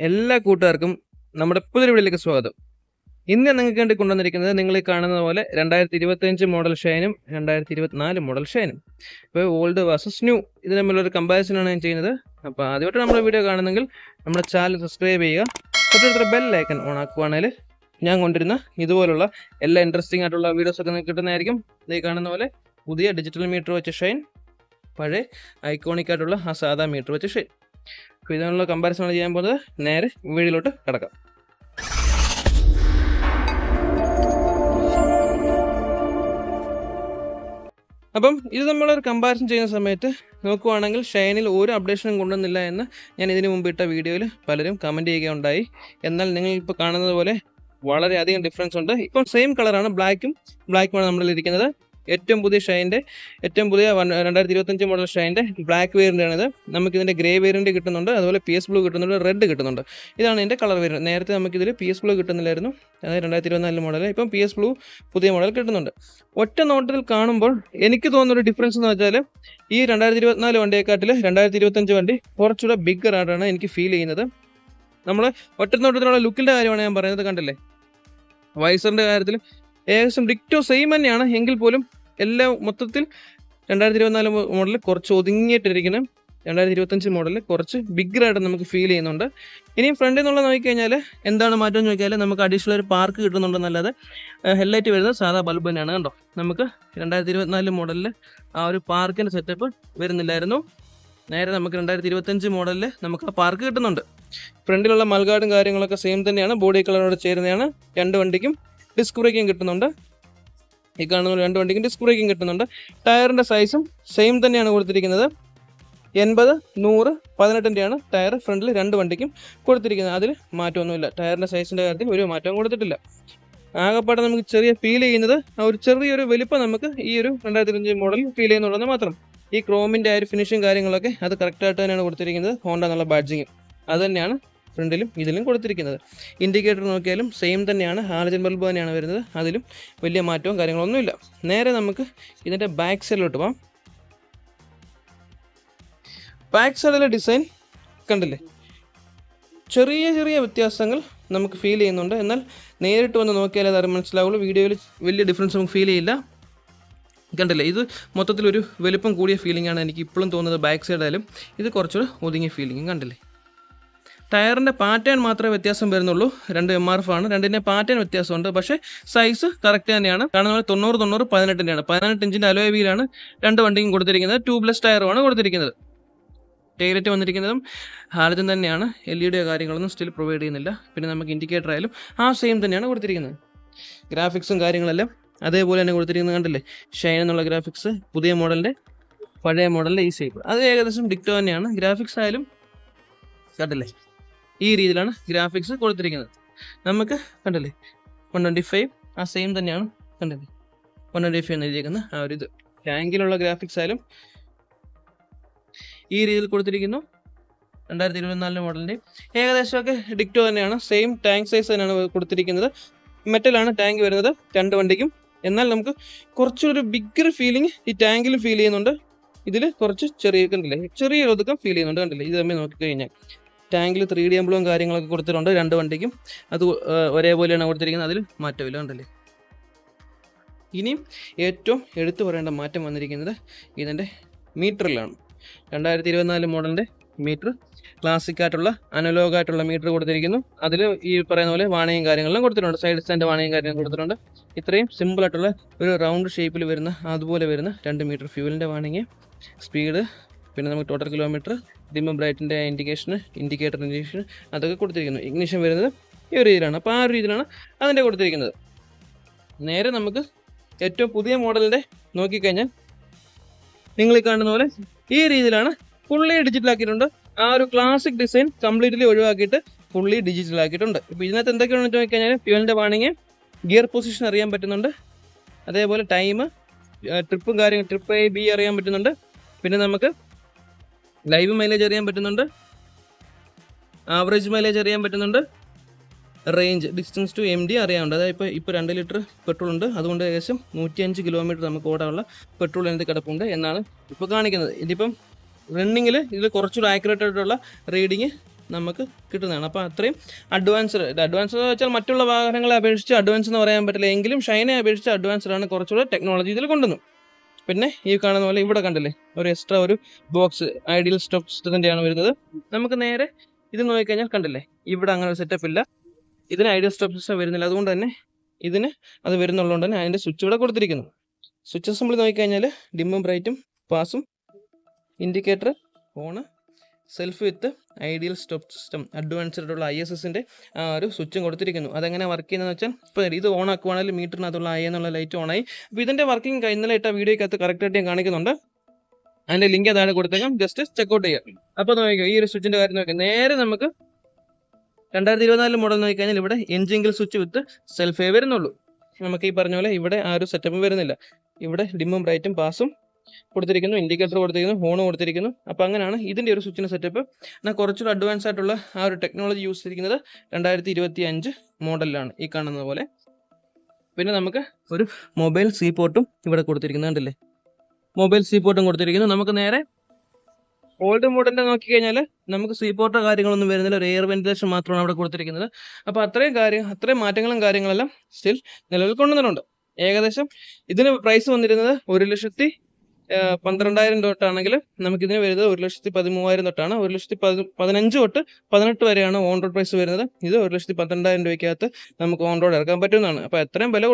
എല്ലാ കൂട്ടുകാർക്കും നമ്മുടെ പുതിയൊരു വീഡിയോയിലേക്ക് സ്വാഗതം. ഇന്ന് നിങ്ങൾക്ക് വേണ്ടി കൊണ്ടുവന്നിരിക്കുന്നത് നിങ്ങൾ ഈ കാണുന്ന പോലെ 2025 മോഡൽ ഷൈനും 2024 മോഡൽ ഷൈനും. ഇപ്പോൾ ഓൾഡ് വേഴ്സസ് ന്യൂ ഇത് തമ്മിലൊരു കമ്പാരിസനാണ് ഞാൻ ചെയ്യുന്നത്. അപ്പോൾ ആദ്യമായിട്ട് നമ്മുടെ വീഡിയോ കാണുന്നെങ്കിൽ നമ്മുടെ ചാനൽ സബ്സ്ക്രൈബ് ചെയ്യുക, തൊട്ടടുത്ത ബെൽ ഐക്കൺ ഓൺ ആക്കുവാണെങ്കിൽ ഞാൻ കൊണ്ടുവരുന്ന ഇതുപോലുള്ള എല്ലാ ഇൻട്രസ്റ്റിംഗ് ആയിട്ടുള്ള വീഡിയോസൊക്കെ നിങ്ങൾക്ക് കിട്ടുന്നതായിരിക്കും. ഇത് കാണുന്ന പോലെ പുതിയ ഡിജിറ്റൽ മീറ്റർ വെച്ച ഷൈൻ, പഴയ ഐക്കോണിക് ആയിട്ടുള്ള ആ സാധാ മീറ്റർ വെച്ച ഷൈൻ. അപ്പോൾ ഇതിനുള്ള കമ്പാരിസൺ ചെയ്യാൻ പോകുന്നത്. നേരെ വീഡിയോയിലോട്ട് കിടക്കാം. അപ്പം ഇത് നമ്മളൊരു കമ്പാരിസൺ ചെയ്യുന്ന സമയത്ത് നോക്കുവാണെങ്കിൽ ഷൈനിൽ ഒരു അപ്ഡേഷനും കൊണ്ടുവന്നില്ല എന്ന് ഞാൻ ഇതിനു മുമ്പ് ഇട്ട വീഡിയോയിൽ പലരും കമൻറ്റ് ചെയ്യുകയുണ്ടായി. എന്നാൽ നിങ്ങൾ ഇപ്പോൾ കാണുന്നത് പോലെ വളരെയധികം ഡിഫറൻസ് ഉണ്ട്. ഇപ്പം സെയിം കളറാണ്, ബ്ലാക്കുമാണ് നമ്മളിൽ ഇരിക്കുന്നത്. ഏറ്റവും പുതിയ ഷൈൻ്റെ ഏറ്റവും പുതിയ 2025 മോഡൽ ഷൈൻ്റെ ബ്ലാക്ക് വേരിയൻ്റാണിത്. നമുക്കിതിൻ്റെ ഗ്രേ വേരിയൻ്റ് കിട്ടുന്നുണ്ട്, അതുപോലെ PS ബ്ലൂ കിട്ടുന്നുണ്ട്, റെഡ് കിട്ടുന്നുണ്ട്. ഇതാണ് ഇതിൻ്റെ കളർ വേരിയൻ്റ്. നേരത്തെ നമുക്കിതിൽ PS ബ്ലൂ കിട്ടുന്നില്ലായിരുന്നു, അതായത് 2024 മോഡൽ. ഇപ്പം PS ബ്ലൂ പുതിയ മോഡൽ കിട്ടുന്നുണ്ട്. ഒറ്റ നോട്ടത്തിൽ കാണുമ്പോൾ എനിക്ക് തോന്നുന്നൊരു ഡിഫറൻസ് എന്ന് വെച്ചാൽ ഈ 2024 വണ്ടിയെക്കാട്ടിൽ 2025 വണ്ടി കുറച്ചുകൂടെ ബിഗ്ഗർ ആയിട്ടാണ് എനിക്ക് ഫീൽ ചെയ്യുന്നത്. നമ്മൾ ഒറ്റ നോട്ടത്തിലുള്ള ലുക്കിൻ്റെ കാര്യമാണ് ഞാൻ പറയുന്നത്. കണ്ടില്ലേ, വൈസറിൻ്റെ കാര്യത്തിൽ ഏകദേശം ഡിക്റ്റോ സെയിം തന്നെയാണ്, എങ്കിൽ പോലും എല്ലാം മൊത്തത്തിൽ 2024 മോഡൽ കുറച്ച് ഒതുങ്ങിയിട്ടിരിക്കണം. 2025 മോഡൽ കുറച്ച് ബിഗ്ഗറായിട്ട് നമുക്ക് ഫീൽ ചെയ്യുന്നുണ്ട്. ഇനിയും ഫ്രണ്ടിൽ നിന്നുള്ള നോക്കിക്കഴിഞ്ഞാൽ എന്താണ് മാറ്റം എന്ന് ചോദിച്ചാൽ നമുക്ക് അഡീഷണൽ ഒരു പാർക്ക് കിട്ടുന്നുണ്ടെന്നല്ലാതെ ഹെഡ്ലൈറ്റ് വരുന്നത് സാധാ ബൾബ് തന്നെയാണ്. കണ്ടോ, നമുക്ക് 2024 മോഡലിൽ ആ ഒരു പാർക്കിൻ്റെ സെറ്റപ്പ് വരുന്നില്ലായിരുന്നു. നേരെ നമുക്ക് 2025 മോഡലിൽ നമുക്ക് ആ പാർക്ക് കിട്ടുന്നുണ്ട്. ഫ്രണ്ടിലുള്ള മൽഗാർഡും കാര്യങ്ങളൊക്കെ സെയിം തന്നെയാണ്, ബോഡി കളറോട് ചേരുന്നതാണ്. രണ്ട് വണ്ടിക്കും ഡിസ്ക് ബ്രേക്കിംഗ് കിട്ടുന്നുണ്ട്. ഈ കാണുന്ന രണ്ട് വണ്ടിക്കും ഡിസ്ക് ബ്രേക്കിംഗ് കിട്ടുന്നുണ്ട്. ടയറിൻ്റെ സൈസും സെയിം തന്നെയാണ് കൊടുത്തിരിക്കുന്നത്. 80, 100, 18 ടയർ ഫ്രണ്ടിൽ രണ്ട് വണ്ടിക്കും കൊടുത്തിരിക്കുന്നത്. അതിൽ മാറ്റമൊന്നുമില്ല. ടയറിൻ്റെ സൈസിൻ്റെ കാര്യത്തിൽ ഒരു മാറ്റവും കൊടുത്തിട്ടില്ല. ആകെപ്പാടെ നമുക്ക് ചെറിയ ഫീൽ ചെയ്യുന്നത് ആ ഒരു ചെറിയൊരു വലിപ്പം നമുക്ക് ഈ ഒരു 2025 മോഡൽ ഫീൽ ചെയ്യുന്നുണ്ടെന്ന് മാത്രം. ഈ ക്രോമിൻ്റെ ആ ഒരു ഫിനിഷും കാര്യങ്ങളൊക്കെ അത് കറക്റ്റായിട്ട് തന്നെയാണ് കൊടുത്തിരിക്കുന്നത്. ഹോണ്ട എന്നുള്ള ബാഡ്ജിങ്ങും അത് തന്നെയാണ് ഫ്രണ്ടിലും ഇതിലും കൊടുത്തിരിക്കുന്നത്. ഇൻഡിക്കേറ്റർ നോക്കിയാലും സെയിം തന്നെയാണ്, ഹാലജൻ ബൾബ് തന്നെയാണ് വരുന്നത്. അതിലും വലിയ മാറ്റവും കാര്യങ്ങളൊന്നുമില്ല. നേരെ നമുക്ക് ഇതിൻ്റെ ബാക്ക് സൈഡിലോട്ട് പോകാം. ബാക്ക് സൈഡിലെ ഡിസൈൻ കണ്ടില്ലേ, ചെറിയ ചെറിയ വ്യത്യാസങ്ങൾ നമുക്ക് ഫീൽ ചെയ്യുന്നുണ്ട്. എന്നാൽ നേരിട്ട് വന്ന് നോക്കിയാലേ അത് മനസ്സിലാവുള്ളൂ. വീഡിയോയിൽ വലിയ ഡിഫറൻസ് നമുക്ക് ഫീൽ ചെയ്യില്ല. കണ്ടില്ലേ, ഇത് മൊത്തത്തിലൊരു വലുപ്പം കൂടിയ ഫീലിംഗ് ആണ് എനിക്ക് ഇപ്പോഴും തോന്നുന്നത്. ബാക്ക് സൈഡായാലും ഇത് കുറച്ചുകൂടെ ഒതുങ്ങിയ ഫീലിംഗ്. കണ്ടില്ലേ, ടയറിൻ്റെ പാറ്റേൺ മാത്രമേ വ്യത്യാസം വരുന്നുള്ളൂ. രണ്ട് MRF ആണ്, രണ്ടിൻ്റെ പാറ്റേൺ വ്യത്യാസമുണ്ട്. പക്ഷേ സൈസ് കറക്റ്റ് തന്നെയാണ്. കാണുന്ന പോലെ 90, 18 18 ഇഞ്ചിൻ്റെ അലോയ് വീലാണ് രണ്ട് വണ്ടിക്കും കൊടുത്തിരിക്കുന്നത്. ട്യൂബ്ലെസ് ടയറുമാണ് കൊടുത്തിരിക്കുന്നത്. ടൈലറ്റ് വന്നിരിക്കുന്നതും ഹാലജൻ തന്നെയാണ്. LED കാര്യങ്ങളൊന്നും സ്റ്റിൽ പ്രൊവൈഡ് ചെയ്യുന്നില്ല. പിന്നെ നമുക്ക് ഇൻഡിക്കേറ്റർ ആയാലും ആ സെയിം തന്നെയാണ് കൊടുത്തിരിക്കുന്നത്. ഗ്രാഫിക്സും കാര്യങ്ങളെല്ലാം അതേപോലെ തന്നെ കൊടുത്തിരിക്കുന്നത്. കണ്ടില്ലേ, ഷൈൻ എന്നുള്ള ഗ്രാഫിക്സ് പുതിയ മോഡലിൻ്റെ പഴയ മോഡലിൻ്റെ ഈ ഷേപ്പ് അത് ഏകദേശം ഡിക്റ്റോ തന്നെയാണ്. ഗ്രാഫിക്സ് ആയാലും കണ്ടില്ലേ, ഈ രീതിയിലാണ് ഗ്രാഫിക്സ് കൊടുത്തിരിക്കുന്നത്. നമുക്ക് കണ്ടില്ലേ 125 ആ സെയിം തന്നെയാണ്. കണ്ടില്ലേ 125 എന്ന് എഴുതിയിരിക്കുന്ന ആ ഒരു ഇത്. ടാങ്കിലുള്ള ഗ്രാഫിക്സ് ആയാലും ഈ രീതിയിൽ കൊടുത്തിരിക്കുന്നു. 2024 മോഡലിൻ്റെ ഏകദേശമൊക്കെ ഡിക്റ്റോ തന്നെയാണ്. സെയിം ടാങ്ക് സൈസ് തന്നെയാണ് കൊടുത്തിരിക്കുന്നത്. മെറ്റലാണ് ടാങ്ക് വരുന്നത് രണ്ട് വണ്ടിക്കും. എന്നാൽ നമുക്ക് കുറച്ചൊരു ബിഗ്ഗർ ഫീലിംഗ് ഈ ടാങ്കിൽ ഫീൽ ചെയ്യുന്നുണ്ട്. ഇതിൽ കുറച്ച് കണ്ടില്ലേ, ചെറിയൊരു ഒതുക്കം ഫീൽ ചെയ്യുന്നുണ്ട്. കണ്ടില്ലേ, ഇത് തമ്മിൽ നോക്കിക്കഴിഞ്ഞാൽ ടാങ്കിൽ 3D എംബ്ലവും കാര്യങ്ങളൊക്കെ കൊടുത്തിട്ടുണ്ട് രണ്ട് വണ്ടിക്കും. അത് ഒരേപോലെയാണ് കൊടുത്തിരിക്കുന്നത്, അതിൽ മാറ്റമില്ല. കണ്ടില്ലേ. ഇനിയും ഏറ്റവും എടുത്തു പറയേണ്ട മാറ്റം വന്നിരിക്കുന്നത് ഇതിൻ്റെ മീറ്ററിലാണ്. 2024 മോഡലിൻ്റെ മീറ്റർ ക്ലാസിക് ആയിട്ടുള്ള അനലോഗ് ആയിട്ടുള്ള മീറ്റർ കൊടുത്തിരിക്കുന്നു. അതിൽ ഈ പറയുന്ന പോലെ വാണിയും കാര്യങ്ങളും കൊടുത്തിട്ടുണ്ട്. സൈഡ് സ്റ്റാൻഡ് വാണിയും കാര്യങ്ങളും കൊടുത്തിട്ടുണ്ട്. ഇത്രയും സിമ്പിളായിട്ടുള്ള ഒരു റൗണ്ട് ഷേപ്പിൽ വരുന്ന അതുപോലെ വരുന്ന 2 മീറ്റർ ഫ്യൂവലിൻ്റെ വാണിങ്, സ്പീഡ്, പിന്നെ നമുക്ക് ടോട്ടൽ കിലോമീറ്റർ, ഡിം ബ്രൈറ്റിൻ്റെ ഇൻഡിക്കേറ്റർ ഇൻഡിക്കേഷൻ അതൊക്കെ കൊടുത്തിരിക്കുന്നു. ഇഗ്നിഷൻ വരുന്നത് ഈ ഒരു രീതിയിലാണ്. അപ്പോൾ ആ ഒരു രീതിയിലാണ് അതിൻ്റെ കൊടുത്തിരിക്കുന്നത്. നേരെ നമുക്ക് ഏറ്റവും പുതിയ മോഡലിൻ്റെ നോക്കിക്കഴിഞ്ഞാൽ നിങ്ങൾ ഈ കാണുന്ന പോലെ ഈ രീതിയിലാണ് ഫുള്ളി ഡിജിറ്റലാക്കിയിട്ടുണ്ട്. ആ ഒരു ക്ലാസിക് ഡിസൈൻ കംപ്ലീറ്റ്ലി ഒഴിവാക്കിയിട്ട് ഫുള്ളി ഡിജിറ്റലാക്കിയിട്ടുണ്ട്. ഇപ്പോൾ ഇതിനകത്ത് എന്തൊക്കെയാണെന്ന് നോക്കിക്കഴിഞ്ഞാൽ ഫ്യൂവലിൻ്റെ വാണിങ്, ഗിയർ പൊസിഷൻ അറിയാൻ പറ്റുന്നുണ്ട്, അതേപോലെ ടൈം, ട്രിപ്പ് A B അറിയാൻ പറ്റുന്നുണ്ട്. പിന്നെ നമുക്ക് ലൈവ് മൈലേജ് അറിയാൻ പറ്റുന്നുണ്ട്, ആവറേജ് മൈലേജ് അറിയാൻ പറ്റുന്നുണ്ട്, റേഞ്ച് ഡിസ്റ്റൻസ് ടു MD അറിയാനുണ്ട്. അതായത് ഇപ്പോൾ 2 ലിറ്റർ പെട്രോൾ ഉണ്ട്, അതുകൊണ്ട് ഏകദേശം 105 കിലോമീറ്റർ നമുക്ക് ഓടാനുള്ള പെട്രോൾ അതിനകത്ത് കിടപ്പുണ്ട് എന്നാണ് ഇപ്പോൾ കാണിക്കുന്നത്. ഇതിപ്പം റണ്ണിങ്ങിൽ ഇതിൽ കുറച്ചുകൂടി ആക്യുറേറ്റ് ആയിട്ടുള്ള റീഡിങ് നമുക്ക് കിട്ടുന്നതാണ്. അപ്പോൾ അത്രയും അഡ്വാൻസ്ഡ് എന്ന് വെച്ചാൽ മറ്റുള്ള വാഹനങ്ങളെ അപേക്ഷിച്ച് അഡ്വാൻസ് എന്ന് പറയാൻ പറ്റില്ല, എങ്കിലും ഷൈനെ അപേക്ഷിച്ച് അഡ്വാൻസ്ഡ് ആണ്, കുറച്ചുകൂടെ ടെക്നോളജി ഇതിൽ കൊണ്ടുവന്നു. പിന്നെ ഈ കാണുന്ന പോലെ ഇവിടെ കണ്ടില്ലേ ഒരു എക്സ്ട്രാ ഒരു ബോക്സ് ഐഡിയൽ സ്റ്റോക്ക് സിസ്റ്റത്തിൻ്റെയാണ് വരുന്നത്. നമുക്ക് നേരെ ഇത് നോക്കിക്കഴിഞ്ഞാൽ കണ്ടില്ലേ ഇവിടെ അങ്ങനെ ഒരു സെറ്റപ്പ് ഇല്ല, ഇതിന് ഐഡിയൽ സ്റ്റോക്ക് സിസ്റ്റം വരുന്നില്ല. അതുകൊണ്ട് തന്നെ ഇതിന് അത് വരുന്നുള്ളതുകൊണ്ട് തന്നെ അതിൻ്റെ സ്വിച്ച് ഇവിടെ കൊടുത്തിരിക്കുന്നു. സ്വിച്ച് അസംബ്ലി നോക്കിക്കഴിഞ്ഞാൽ ഡിമ്മും ബ്രൈറ്റും പാസും indicator on self with ideal stop system advanced ആയിട്ടുള്ള ISSൻ്റെ ആ ഒരു സ്വിച്ചും കൊടുത്തിരിക്കുന്നു. അതെങ്ങനെ വർക്ക് ചെയ്യുന്നതെന്ന് വെച്ചാൽ ഇപ്പോൾ ഇത് ഓൺ ആക്കുവാണെങ്കിൽ മീറ്ററിനകത്തുള്ള എന്നുള്ള ലൈറ്റ് ഓണായി. അപ്പോൾ ഇതിൻ്റെ വർക്കിംഗ് ഇന്നലെ ഇട്ട വീഡിയോക്കകത്ത് കറക്റ്റായിട്ട് ഞാൻ കാണിക്കുന്നുണ്ട്, അതിൻ്റെ ലിങ്ക് അതാണ് കൊടുത്തേക്കാം, ജസ്റ്റ് ചെക്കൗട്ട് ചെയ്യാം. അപ്പോൾ നോക്കിയോ ഈ ഒരു സ്വിച്ചിൻ്റെ കാര്യം നോക്കിയാൽ നേരെ നമുക്ക് 2024 മോഡൽ നോക്കിക്കഴിഞ്ഞാൽ ഇവിടെ എൻജിൻ സ്വിച്ച് വിത്ത് സെൽഫേ വരുന്നുള്ളൂ. നമുക്ക് ഈ പറഞ്ഞ പോലെ ഇവിടെ ആ ഒരു സെറ്റപ്പ് വരുന്നില്ല. ഇവിടെ ഡിമ്മും ബ്രൈറ്റും പാസും കൊടുത്തിരിക്കുന്നു, ഇൻഡിക്കേറ്റർ കൊടുത്തിരിക്കുന്നു, ഹോൺ കൊടുത്തിരിക്കുന്നു. അപ്പോൾ അങ്ങനെയാണ് ഇതിൻ്റെ ഒരു സ്വിച്ചിൻ്റെ സെറ്റപ്പ്. എന്നാൽ കുറച്ചുകൂടി അഡ്വാൻസ് ആയിട്ടുള്ള ആ ഒരു ടെക്നോളജി യൂസ് ചെയ്തിരിക്കുന്നത് 2025 മോഡലിലാണ് ഈ കാണുന്നത് പോലെ. പിന്നെ നമുക്ക് ഒരു മൊബൈൽ സി പോർട്ടും ഇവിടെ കൊടുത്തിരിക്കുന്നത് കണ്ടില്ലേ, മൊബൈൽ സി പോർട്ടും കൊടുത്തിരിക്കുന്നു. നമുക്ക് നേരെ ഓൾഡ് മോഡലിൻ്റെ നോക്കിക്കഴിഞ്ഞാൽ നമുക്ക് സി പോർട്ടോ കാര്യങ്ങളൊന്നും വരുന്നില്ല, ഒരു എയർ വെന്റിലേഷൻ മാത്രമാണ് അവിടെ കൊടുത്തിരിക്കുന്നത്. അപ്പോൾ അത്രയും മാറ്റങ്ങളും കാര്യങ്ങളെല്ലാം സ്റ്റിൽ നിലവിൽ കൊണ്ടുവന്നിട്ടുണ്ട്. ഏകദേശം ഇതിന് പ്രൈസ് വന്നിരുന്നത് 1,12,000 തൊട്ടാണെങ്കിൽ നമുക്കിതിന് വരുന്നത് 1,13,000 തൊട്ടാണ്. 1,15,000 തൊട്ട് 18 വരെയാണ് ഓൺ റോഡ് പ്രൈസ് വരുന്നത്. ഇത് 1,12,000 രൂപയ്ക്കകത്ത് നമുക്ക് ഓൺ റോഡ് ഇറക്കാൻ പറ്റുന്നതാണ്. അപ്പോൾ അത്രയും വില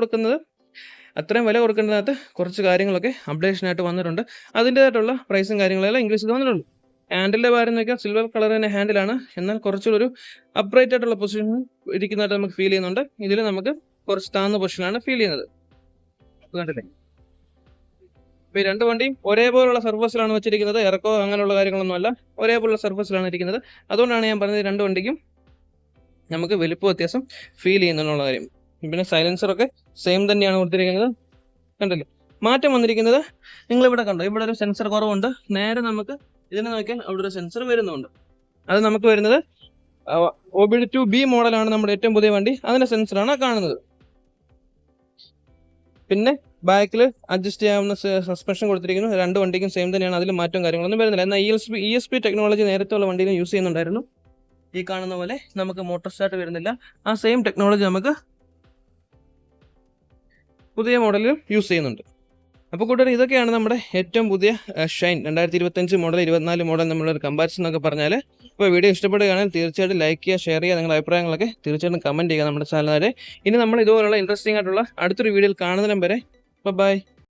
കൊടുക്കുന്നതിനകത്ത് കുറച്ച് കാര്യങ്ങളൊക്കെ അപ്ഡേഷനായിട്ട് വന്നിട്ടുണ്ട്. അതിൻ്റേതായിട്ടുള്ള പ്രൈസും കാര്യങ്ങളെല്ലാം ഇൻക്രീസ് ചെയ്ത് വന്നിട്ടുണ്ട്. ഹാൻഡിലിൻ്റെ കാര്യം നോക്കിയാൽ സിൽവർ കളർ തന്നെ ഹാൻഡിലാണ്, എന്നാൽ കുറച്ചുകൂടി ഒരു അപ്രൈറ്റ് ആയിട്ടുള്ള പൊസിഷൻ ഇരിക്കുന്നതായിട്ട് നമുക്ക് ഫീൽ ചെയ്യുന്നുണ്ട്. ഇതിൽ നമുക്ക് കുറച്ച് താഴ്ന്ന പൊസിഷനാണ് ഫീൽ ചെയ്യുന്നത്, കണ്ടില്ലേ. ഇപ്പോൾ ഈ രണ്ട് വണ്ടിയും ഒരേപോലുള്ള സർഫസിലാണ് വെച്ചിരിക്കുന്നത്, ഇറക്കോ അങ്ങനെയുള്ള കാര്യങ്ങളൊന്നുമല്ല, ഒരേപോലുള്ള സർഫസിലാണ് ഇരിക്കുന്നത്. അതുകൊണ്ടാണ് ഞാൻ പറഞ്ഞത് രണ്ട് വണ്ടിക്കും നമുക്ക് വലിപ്പ വ്യത്യാസം ഫീൽ ചെയ്യുന്നുള്ള കാര്യം. പിന്നെ സൈലൻസറൊക്കെ സെയിം തന്നെയാണ് കൊടുത്തിരിക്കുന്നത്, കണ്ടല്ലോ. മാറ്റം വന്നിരിക്കുന്നത് നിങ്ങളിവിടെ കണ്ടോ, ഇവിടെ ഒരു സെൻസർ കുറവുണ്ട്. നേരെ നമുക്ക് ഇതിനെ നോക്കിയാൽ അവിടെ ഒരു സെൻസർ വരുന്നുണ്ട്. അത് നമുക്ക് വരുന്നത് OBD2B മോഡലാണ് നമ്മുടെ ഏറ്റവും പുതിയ വണ്ടി, അതിൻ്റെ സെൻസറാണ് കാണുന്നത്. പിന്നെ ബാക്കിൽ അഡ്ജസ്റ്റ് ചെയ്യാവുന്ന സസ്പെൻഷൻ കൊടുത്തിരിക്കുന്നു. രണ്ട് വണ്ടിക്കും സെയിം തന്നെയാണ്, അതിൽ മാറ്റവും കാര്യങ്ങളൊന്നും വരുന്നില്ല. എന്നാൽ ESP ടെക്നോളജി നേരത്തെ ഉള്ള വണ്ടിയിൽ യൂസ് ചെയ്യുന്നുണ്ടായിരുന്നു. ഈ കാണുന്ന പോലെ നമുക്ക് മോട്ടോർ സ്റ്റാർട്ട് വരുന്നില്ല. ആ സെയിം ടെക്നോളജി നമുക്ക് പുതിയ മോഡലിലും യൂസ് ചെയ്യുന്നുണ്ട്. അപ്പോൾ കൂട്ടുകാർ, ഇതൊക്കെയാണ് നമ്മുടെ ഏറ്റവും പുതിയ ഷൈൻ 2025 മോഡൽ 24 മോഡൽ നമ്മളൊരു കമ്പാരിസൺ എന്നൊക്കെ പറഞ്ഞാൽ. ഇപ്പോൾ വീഡിയോ ഇഷ്ടപ്പെടുകയാണെങ്കിൽ തീർച്ചയായിട്ടും ലൈക്ക് ചെയ്യുക, ഷെയർ ചെയ്യുക, നിങ്ങളുടെ അഭിപ്രായങ്ങളൊക്കെ തീർച്ചയായിട്ടും കമൻറ്റ് ചെയ്യുക നമ്മുടെ ചാനലിൽ. ഇനി നമ്മൾ ഇതുപോലുള്ള ഇൻട്രസ്റ്റിംഗ് ആയിട്ടുള്ള അടുത്തൊരു വീഡിയോയിൽ കാണുന്നതിനും വരെ ബൈ.